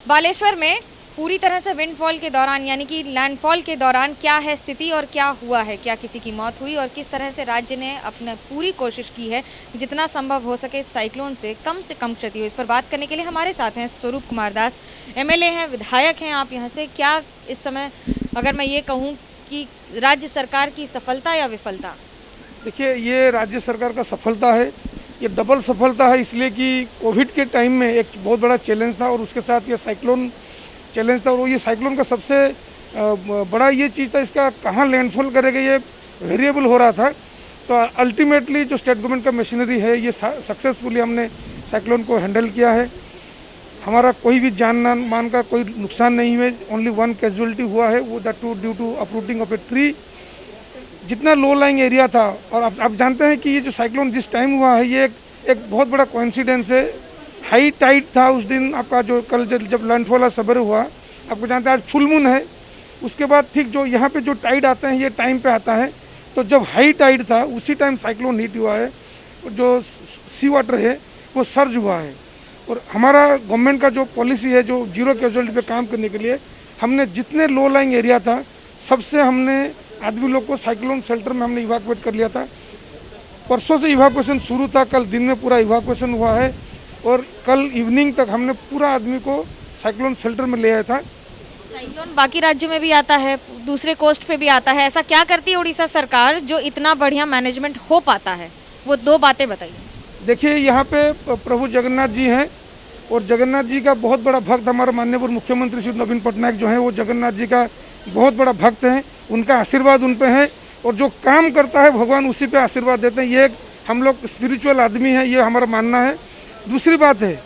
बालेश्वर में पूरी तरह से विंडफॉल के दौरान यानी कि लैंडफॉल के दौरान क्या है स्थिति और क्या हुआ है, क्या किसी की मौत हुई और किस तरह से राज्य ने अपने पूरी कोशिश की है जितना संभव हो सके इस साइक्लोन से कम क्षति हो। इस पर बात करने के लिए हमारे साथ हैं स्वरूप कुमार दास, एमएलए हैं, विधायक हैं आप यहाँ से। क्या इस समय अगर मैं ये कहूँ कि राज्य सरकार की सफलता या विफलता? देखिए, ये राज्य सरकार का सफलता है, ये डबल सफलता है, इसलिए कि कोविड के टाइम में एक बहुत बड़ा चैलेंज था और उसके साथ ये साइक्लोन चैलेंज था। और ये साइक्लोन का सबसे बड़ा ये चीज़ था, इसका कहाँ लैंडफॉल करेगा ये वेरिएबल हो रहा था। तो अल्टीमेटली जो स्टेट गवर्नमेंट का मशीनरी है ये सक्सेसफुली हमने साइक्लोन को हैंडल किया है। हमारा कोई भी जान मान का कोई नुकसान नहीं हुआ, ओनली वन कैजुअलिटी हुआ है, वो that too due to uprooting of a tree. जितना लो लाइंग एरिया था, और आप जानते हैं कि ये जो साइक्लोन जिस टाइम हुआ है ये एक बहुत बड़ा कोइंसिडेंस है। हाई टाइड था उस दिन, आपका जो कल जब लैंडफॉल सवेरे हुआ, आपको जानते हैं आज फुल मून है। उसके बाद ठीक जो यहाँ पे जो टाइड आते हैं ये टाइम पे आता है, तो जब हाई टाइड था उसी टाइम साइक्लोन हिट हुआ है। जो सी वाटर है वो सर्ज हुआ है। और हमारा गवर्नमेंट का जो पॉलिसी है जो जीरो कैजुअलिटी पे काम करने के लिए, हमने जितने लो लाइंग एरिया था सबसे हमने आदमी लोग को साइक्लोन शेल्टर में हमने इवाकुएट कर लिया था। परसों से इवाकुएशन शुरू था, कल दिन में पूरा इवाकुएशन हुआ है और कल इवनिंग तक हमने पूरा आदमी को साइक्लोन शेल्टर में ले आया था। साइक्लोन बाकी राज्यों में भी आता है, दूसरे कोस्ट पे भी आता है, ऐसा क्या करती है उड़ीसा सरकार जो इतना बढ़िया मैनेजमेंट हो पाता है? वो दो बातें बताइए। देखिए, यहाँ पे प्रभु जगन्नाथ जी हैं और जगन्नाथ जी का बहुत बड़ा भक्त हमारा माननीय मुख्यमंत्री श्री नवीन पटनायक जो हैं वो जगन्नाथ जी का बहुत बड़ा भक्त हैं। उनका आशीर्वाद उन पे है और जो काम करता है भगवान उसी पे आशीर्वाद देते हैं। ये एक हम लोग स्पिरिचुअल आदमी है, ये हमारा मानना है। दूसरी बात है,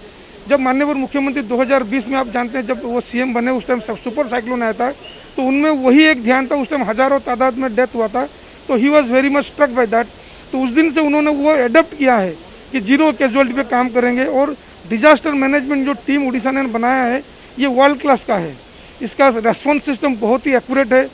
जब माननीय मुख्यमंत्री 2020 में आप जानते हैं जब वो सीएम बने उस टाइम सुपर साइक्लोन आया था, तो उनमें वही एक ध्यान था। उस टाइम हज़ारों तादाद में डेथ हुआ था, तो he was very much struck by that. तो उस दिन से उन्होंने वो एडप्ट किया है कि जीरो कैजुअलिटी पे काम करेंगे। और डिजास्टर मैनेजमेंट जो टीम उड़ीसा ने बनाया है ये वर्ल्ड क्लास का है। इसका रेस्पॉन्स सिस्टम बहुत ही एक्यूरेट है,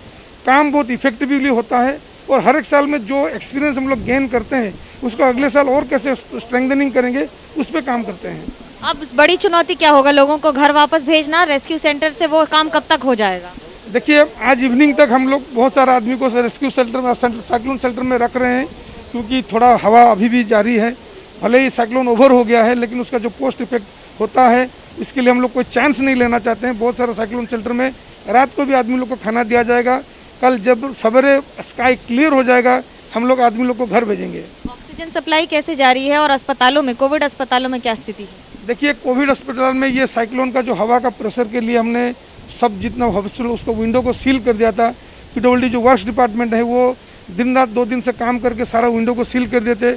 काम बहुत इफेक्टिवली होता है और हर एक साल में जो एक्सपीरियंस हम लोग गेन करते हैं उसको अगले साल और कैसे स्ट्रेंथनिंग करेंगे उस पर काम करते हैं। अब बड़ी चुनौती क्या होगा, लोगों को घर वापस भेजना, रेस्क्यू सेंटर से वो काम कब तक हो जाएगा? देखिए, आज इवनिंग तक हम लोग बहुत सारा आदमी को रेस्क्यू सेंटर में साइक्लोन शेल्टर में रख रहे हैं, क्योंकि थोड़ा हवा अभी भी जारी है। भले ही साइक्लोन ओवर हो गया है लेकिन उसका जो पोस्ट इफेक्ट होता है इसके लिए हम लोग कोई चांस नहीं लेना चाहते हैं। बहुत सारा साइक्लोन शेल्टर में रात को भी आदमी लोग को खाना दिया जाएगा। कल जब सवेरे स्काई क्लियर हो जाएगा हम लोग आदमी लोग को घर भेजेंगे। ऑक्सीजन सप्लाई कैसे जारी है और अस्पतालों में, कोविड अस्पतालों में क्या स्थिति है? देखिए, कोविड अस्पताल में ये साइक्लोन का जो हवा का प्रेशर के लिए हमने सब जितना हॉस्पिटल उसको विंडो को सील कर दिया था। पीडब्ल्यूडी जो वर्क्स डिपार्टमेंट है वो दिन रात 2 दिन से काम करके सारा विंडो को सील कर देते।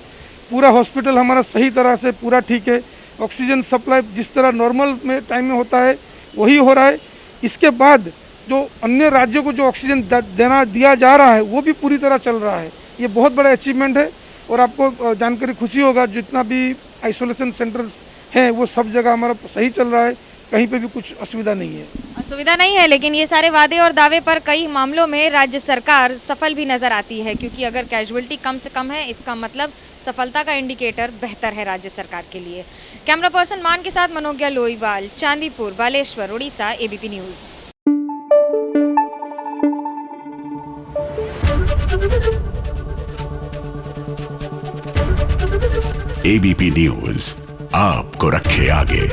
पूरा हॉस्पिटल हमारा सही तरह से पूरा ठीक है। ऑक्सीजन सप्लाई जिस तरह नॉर्मल में टाइम में होता है वही हो रहा है। इसके बाद जो अन्य राज्यों को जो ऑक्सीजन दिया जा रहा है वो भी पूरी तरह चल रहा है। ये बहुत बड़ा अचीवमेंट है और आपको जानकारी खुशी होगा जितना भी आइसोलेशन सेंटर्स हैं वो सब जगह हमारा सही चल रहा है, कहीं पे भी कुछ असुविधा नहीं है। असुविधा नहीं है, लेकिन ये सारे वादे और दावे पर कई मामलों में राज्य सरकार सफल भी नजर आती है, क्योंकि अगर कैजुअलिटी कम से कम है इसका मतलब सफलता का इंडिकेटर बेहतर है राज्य सरकार के लिए। कैमरा पर्सन मान के साथ Manogya Loiwal, Chandipur, Baleshwar, Orissa, ABP news. ABP news आपको रखे आगे।